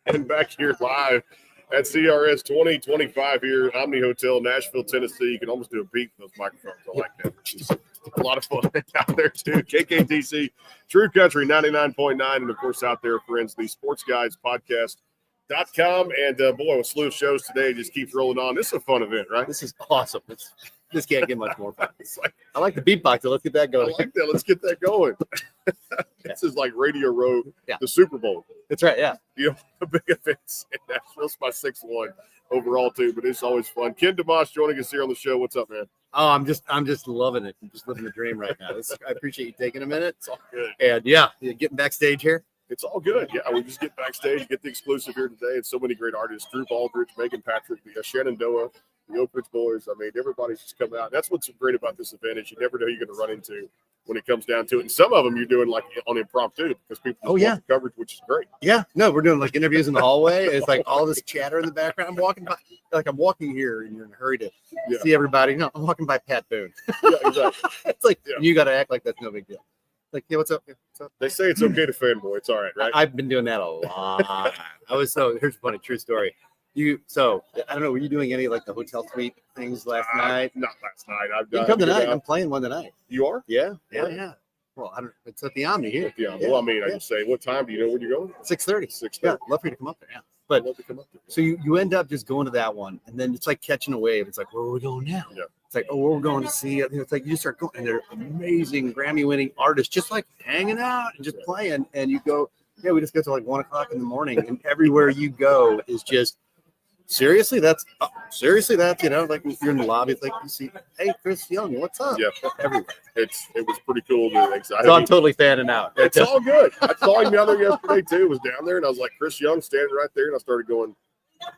And back here live at CRS 2025 here, Omni Hotel, Nashville, Tennessee. You can almost do a beat with those microphones. I like that. It's a lot of fun out there, too. KKTC, True Country 99.9. And, of course, out there, friends, the Sports Guides Podcast.com. And, boy, a slew of shows today just keeps rolling on. This is a fun event, right? This is awesome. This can't get much more fun. I like the beatbox, so let's get that going. I like that. Let's get that going. This is like Radio Row, the Super Bowl. That's right, yeah. You know, the big events in Nashville. It's my 6th one overall, too, but it's always fun. Ken Domash joining us here on the show. What's up, man? Oh, I'm just loving it. I'm just living the dream right now. I appreciate you taking a minute. It's all good. And, yeah, getting backstage here. It's all good. Yeah, we just get backstage, get the exclusive here today, and so many great artists. Drew Baldridge, Megan Patrick, Shenandoah, the Oak Ridge Boys. I mean, everybody's just come out. That's what's great about this event is you never know who you're going to run into when it comes down to it. And some of them you're doing like on impromptu because people just want the coverage, which is great. Yeah, no, we're doing like interviews in the hallway. It's like all this chatter in the background. I'm walking here and you're in a hurry to see everybody. No, I'm walking by Pat Boone. Yeah, exactly. It's like you got to act like that's no big deal. Like, yeah, what's up? Yeah, what's up? They say it's okay to fanboy. It's all right, right? I've been doing that a lot. Here's a funny true story. I don't know, were you doing any like the hotel suite things last night? Not last night. I've done. Come tonight. I'm playing one tonight. You are? Yeah. Well, it's at the Omni here. Well, I mean, I just say, what time do you know when you're going? 6:30. 6:30. Yeah, love for you to come up there. Yeah. But love to come up there. So you end up just going to that one, and then it's like catching a wave. It's like, where are we going now? Yeah. It's like, where we're going to see it. It's like you just start going, and they're amazing Grammy-winning artists, just like hanging out and just playing. And you go, we just go to like 1:00 in the morning, and everywhere you go is just. Seriously, that's like you're in the lobby, it's like you see, hey, Chris Young, what's up? Yeah, everywhere. It was pretty cool. So I'm totally fanning out. It's all good. I saw him down there yesterday too. I was down there and I was like, Chris Young standing right there, and I started going,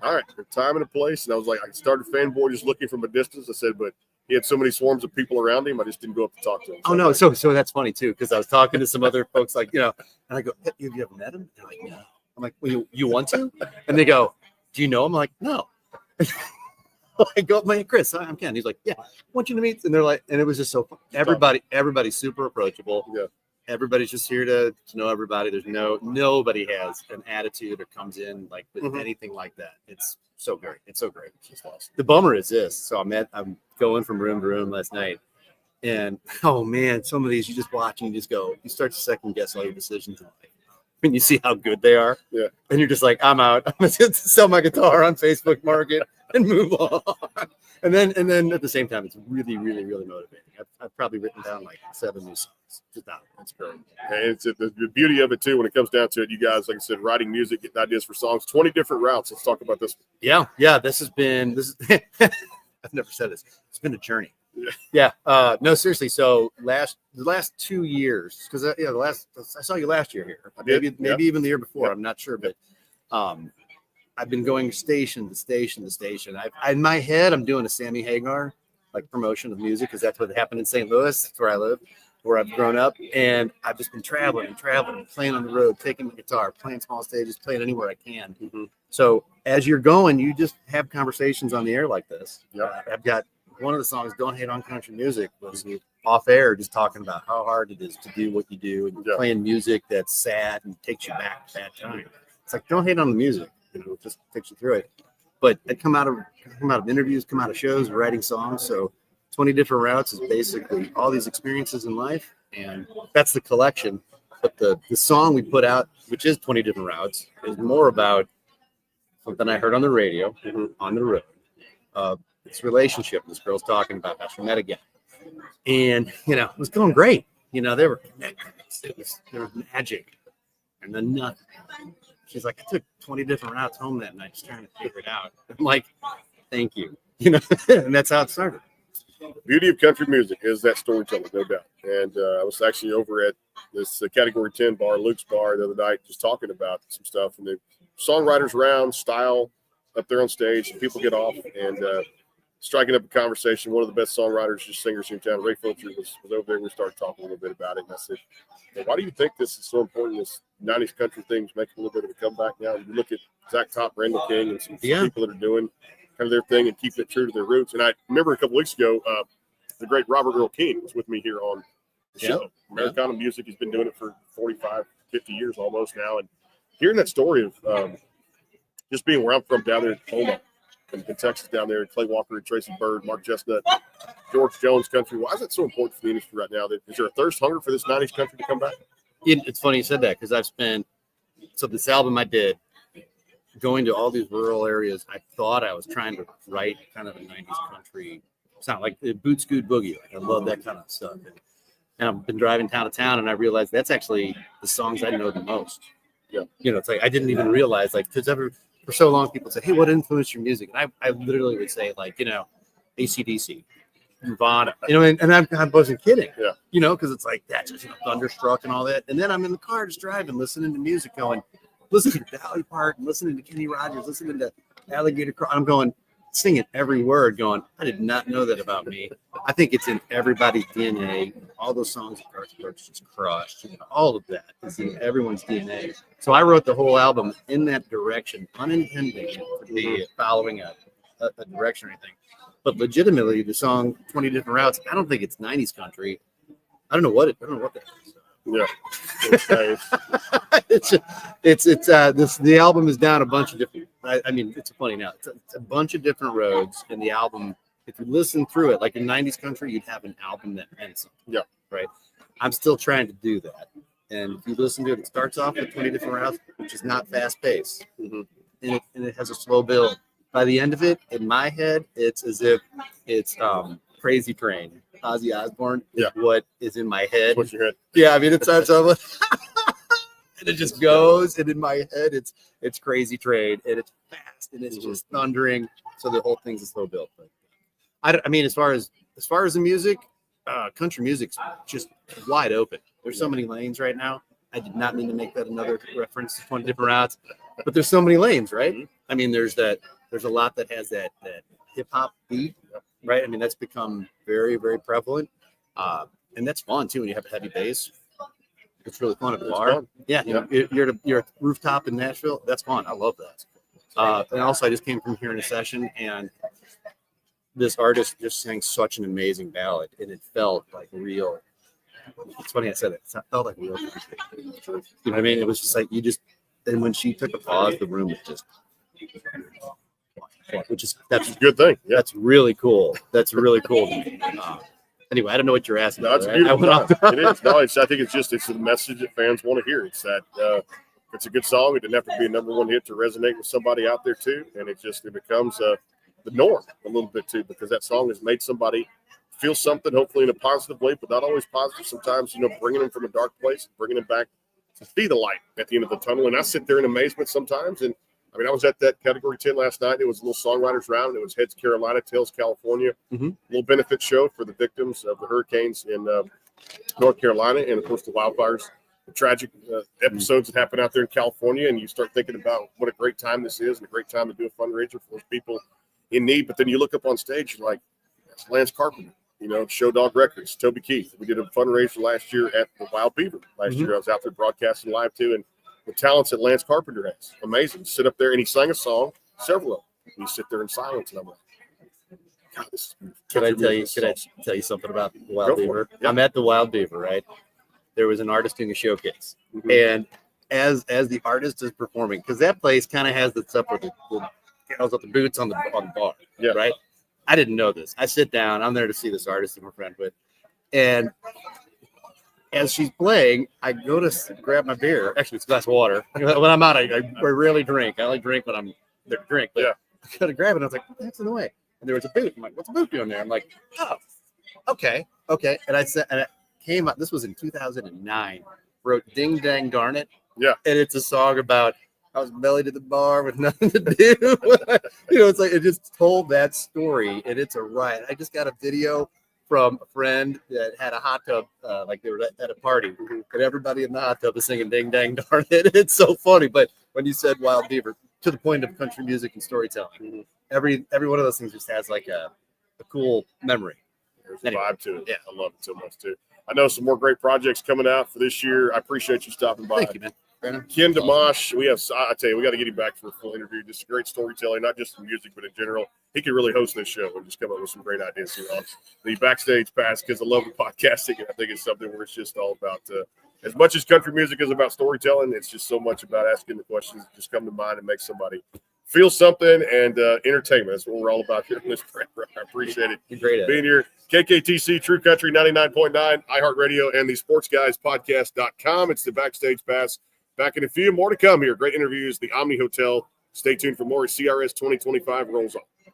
all right, there's time and a place. And I was like, I started fanboy just looking from a distance. I said, but he had so many swarms of people around him, I just didn't go up to talk to him. Oh no, so that's funny too, because I was talking to some other folks, like and I go, have you ever met him? They're like, no. I'm like, well, you want to? And they go, do you know him? I'm like, no. I go, man, Chris, I'm Ken. He's like, yeah, I want you to meet. And they're like, and it was just so fun. Everybody's super approachable. Yeah. Everybody's just here to know everybody. There's nobody has an attitude or comes in like with anything like that. It's so great. It's so great. It's just awesome. The bummer is this. So I'm going from room to room last night. And oh man, some of these you just watch and you just go, you start to second guess all your decisions in life. When you see how good they are, and you're just like, I'm out. I'm going to sell my guitar on Facebook Market and move on. And then at the same time, it's really, really, really motivating. I've probably written down like 7 new songs. That's great. And it's the beauty of it too. When it comes down to it, you guys, like I said, writing music, getting ideas for songs, 20 different routes. Let's talk about this. Yeah. This is I've never said this. It's been a journey. Yeah. No, seriously. So the last 2 years, because I saw you last year here. Maybe even the year before. I'm not sure, but I've been going station to station to station. In my head, I'm doing a Sammy Hagar like promotion of music because that's what happened in St. Louis. That's where I live, where I've grown up, and I've just been traveling, playing on the road, taking the guitar, playing small stages, playing anywhere I can. Mm-hmm. So as you're going, you just have conversations on the air like this. Yeah, I've got. One of the songs, Don't Hate on Country Music, was off air, just talking about how hard it is to do what you do and playing music that's sad and takes you back to that time. It's like, don't hate on the music, it just takes you through it. But I come out of interviews, come out of shows, writing songs. So 20 different routes is basically all these experiences in life, and that's the collection. But the song we put out, which is 20 different routes, is more about something I heard on the radio, on the road. This relationship this girl's talking about how she met again, and it was going great. They were connected. There was magic, and then nothing. She's like, I took 20 different routes home that night just trying to figure it out. I'm like, thank you. And that's how it started. The beauty of country music is that storytelling, no doubt. And I was actually over at this Category 10 bar, Luke's bar, the other night, just talking about some stuff, and the songwriters round style up there on stage, and people get off and striking up a conversation. One of the best songwriters, just singers in town, Ray Filcher, was over there. We started talking a little bit about it, and I said, hey, why do you think this is so important? This 90s country thing's making a little bit of a comeback now. You look at Zach Top, Randall King, and some people that are doing kind of their thing and keeping it true to their roots. And I remember a couple weeks ago, the great Robert Earl Keen was with me here on the show. Americana music, he's been doing it for 45, 50 years almost now. And hearing that story of just being where I'm from down there in Tacoma, in Texas down there, Clay Walker and Tracy Bird, Mark Chestnut, George Jones country. Why is it so important for the industry right now? Is there a thirst, hunger for this 90s country to come back? It's funny you said that because I've spent, so this album I did, going to all these rural areas, I thought I was trying to write kind of a 90s country sound, like the Boot Scoot Boogie. Like, I love that kind of stuff. And I've been driving town to town, and I realized that's actually the songs I know the most. Yeah. You know, it's like I didn't even realize, like, because for so long people say, hey, what influenced your music? And I literally would say, like, you know, AC/DC, Nirvana, you know, and I wasn't kidding. Yeah. You know, because it's like that, just, you know, Thunderstruck and all that. And then I'm in the car just driving, listening to music, listening to Dolly Parton, listening to Kenny Rogers, listening to Alligator Cross. I'm going, singing every word, going, I did not know that about me. I think it's in everybody's DNA. All those songs that Garth Brooks just crushed, you know, all of that is in everyone's DNA. So I wrote the whole album in that direction, unintending to be following a direction or anything. But legitimately, the song 20 Different Routes, I don't think it's 90s country. I don't know what that is. Yeah. The album is down a bunch of different, I mean, it's funny now. It's a bunch of different roads, and the album, if you listen through it, like in 90s country, you'd have an album that meant something. Yeah. Right. I'm still trying to do that. And if you listen to it, it starts off with 20 Different Routes, which is not fast paced. Mm-hmm. And it has a slow build. By the end of it, in my head, it's as if it's Crazy Train. Ozzy Osbourne is what is in my head. What's your head? Yeah, I mean, it starts off with, and it just goes, and in my head, it's Crazy Train, and it's fast, and it's just thundering. So the whole thing's a slow build. But I mean, as far as the music, country music's just wide open. There's so many lanes right now. I did not mean to make that another reference to 20 Different Routes, but there's so many lanes, right? I mean, there's a lot that has that hip hop beat. Right, I mean that's become very, very prevalent, and that's fun too when you have a heavy bass. It's really fun at the bar. Yeah, you're at a rooftop in Nashville. That's fun. I love that. And also, I just came from hearing a session, and this artist just sang such an amazing ballad, and it felt like real. It's funny I said it. It felt like real country. You know what I mean? It was just like and when she took a pause, the room was just. That's a good thing. Yeah. That's really cool. That's really cool to me. Anyway, I don't know what you're asking. No, it's beautiful. It is. No, I think it's the message that fans want to hear. It's that it's a good song. It didn't have to be a number one hit to resonate with somebody out there too, and it becomes the norm a little bit too, because that song has made somebody feel something, hopefully in a positive way, but not always positive. Sometimes, bringing them from a dark place, bringing them back to see the light at the end of the tunnel. And I sit there in amazement sometimes, and I mean, I was at that Category 10 last night. It was a little songwriters round. It was Heads Carolina, Tails California. A little benefit show for the victims of the hurricanes in North Carolina, and of course the wildfires, the tragic episodes that happen out there in California. And you start thinking about what a great time this is, and a great time to do a fundraiser for those people in need. But then you look up on stage, you're like, that's Lance Carpenter, Show Dog Records, Toby Keith. We did a fundraiser last year at the Wild Beaver. Last year I was out there broadcasting live too, and the talents that Lance Carpenter has, amazing. Sit up there, and he sang a song, several of them. You sit there in silence, and I'm like, God, this is beautiful. Can I tell you something about the Wild Beaver? Yeah. I'm at the Wild Beaver, right? There was an artist doing a showcase, and as the artist is performing, because that place kind of has the stuff with the boots on the bar, right? I didn't know this. I sit down. I'm there to see this artist I'm a friend with, and as she's playing, I go to grab my beer. Actually, it's a glass of water. When I'm out, I rarely drink. I only drink when I'm there to drink. But I go to grab it, and I was like, that's in the way. And there was a boot. I'm like, what's a boot doing there? I'm like, oh, okay. And I said, and it came up. This was in 2009. Wrote Ding Dang Darn It. Yeah. And it's a song about I was belly to the bar with nothing to do. It's like it just told that story, and it's a riot. I just got a video from a friend that had a hot tub, like they were at a party, and everybody in the hot tub is singing "Ding Dang Darn It." It's so funny. But when you said Wild Beaver, to the point of country music and storytelling, every one of those things just has like a cool memory. There's a vibe to it. Yeah, I love it so much too. I know some more great projects coming out for this year. I appreciate you stopping by. Thank you, man. Ken Domash, I tell you, we got to get him back for a full interview. Just a great storyteller, not just in music, but in general. He could really host this show and just come up with some great ideas here on the Backstage Pass, because I love the podcasting, and I think it's something where it's just all about, as much as country music is about storytelling, it's just so much about asking the questions that just come to mind and make somebody feel something and entertainment. That's what we're all about here in this program. I appreciate it. You're great at being here. KKTC, True Country 99.9, iHeartRadio, and the SportsGuysPodcast.com. It's the Backstage Pass. Back in a few. More to come here. Great interviews. The Omni Hotel. Stay tuned for more as CRS 2025 rolls on.